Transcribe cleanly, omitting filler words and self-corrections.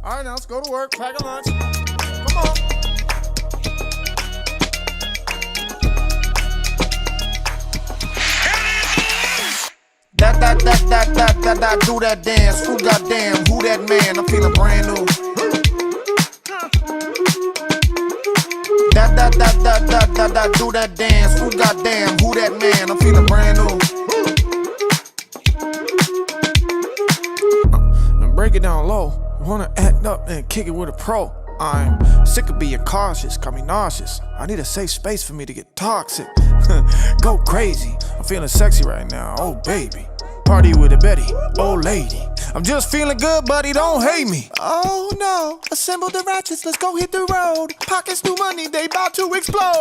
All right, now let's go to work. Pack a lunch. Come on. That, do that dance. Ooh, goddamn, who that man? I'm feeling brand new. That, do that dance. Ooh, goddamn, who that man? I'm feeling brand new. And break it down low. Wanna act up and kick it with a pro. I'm sick of being cautious, got me nauseous. I need a safe space for me to get toxic. Go crazy, I'm feeling sexy right now, oh baby. Party with a Betty, old lady. I'm just feeling good, buddy, don't hate me. Oh no, assemble the ratchets, let's go hit the road. Pockets new money, they bout to explode.